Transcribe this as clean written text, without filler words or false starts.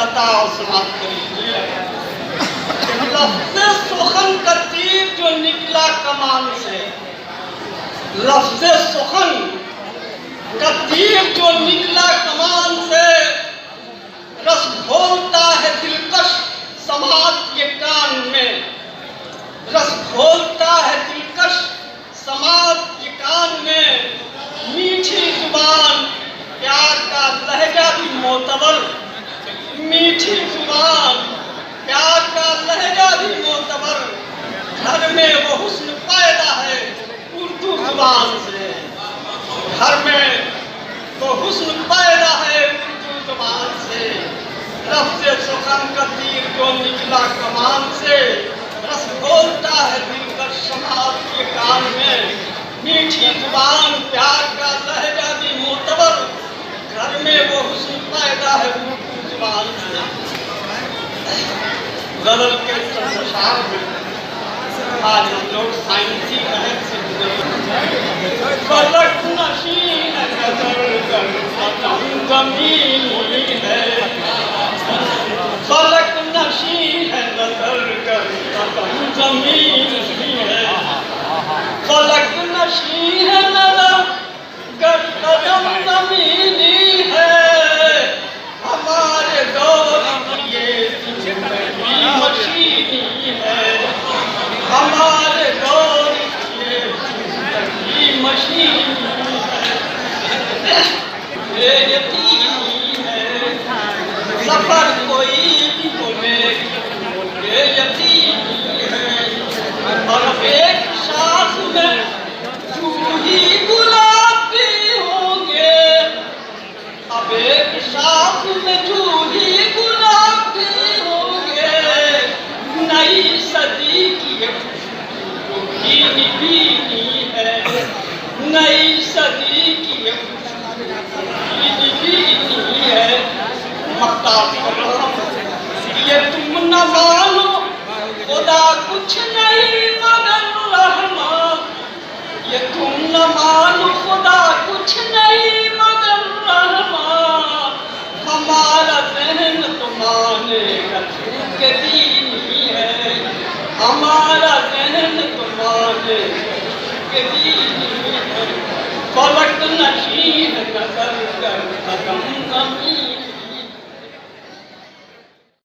लता और समाप्त करी। लफ्ज़े सुखन का तीर जो निकला कमान से, लफ्ज़े सुखन का तीर जो निकला कमान से, रस घोलता है दिलकश समात ये कान में, रस घोलता है दिलकश समात ये कान में। मीठी जुबान प्यार का लहजा भी मोतबर, मीठी जुबान प्यार का लहजा भी मोतबर। घर में वो हुस्न पैदा है उर्दू जुबान से, घर में वो हुस्न पैदा है उर्दू जुबान से। लफ्ज़े सुखन का तीर जो निकला कमान से, रस घोलता है दिलकश समात के कान में। मीठी जुबान प्यार का लहजा भी मोतबर, घर में वो हुस्न पैदा है उर्दू जुबान से। गज़ल के संसार में आज हम लोग साइंसी महक से गुजरे। फलक नशीं है गज़ल कर कदम ज़मीनी है, फलक नशीं है गज़ल कर कदम ज़मीनी है, फलक नशीं है नज़र कर कदम ज़मीनी है। हमारे दौर की ये जिंदगी मशीनी है, हमारे दौर की ये जिंदगी मशीनी है। बेयकीनी है सफर कोई भी बोले, बेयकीनी है। और एक सांस में जूही गुलाबी होंगे, अब एक सांस में जूही गुलाबी होंगे। नई सदी की खुशबू भीनी भीनी है, नई सदी की खुशबू भीनी भीनी है। मक्का ये तुम न मानो खुदा कुछ नहीं मगर रहमान, ये तुम न मानो खुदा कुछ नहीं मगर रहमान। हमारा ज़हन तो मानेगा के दीनी है, हमारा ज़हन तो मानेगा के दीनी है। फलक नशीं है गज़ल कर कदम ज़मीनी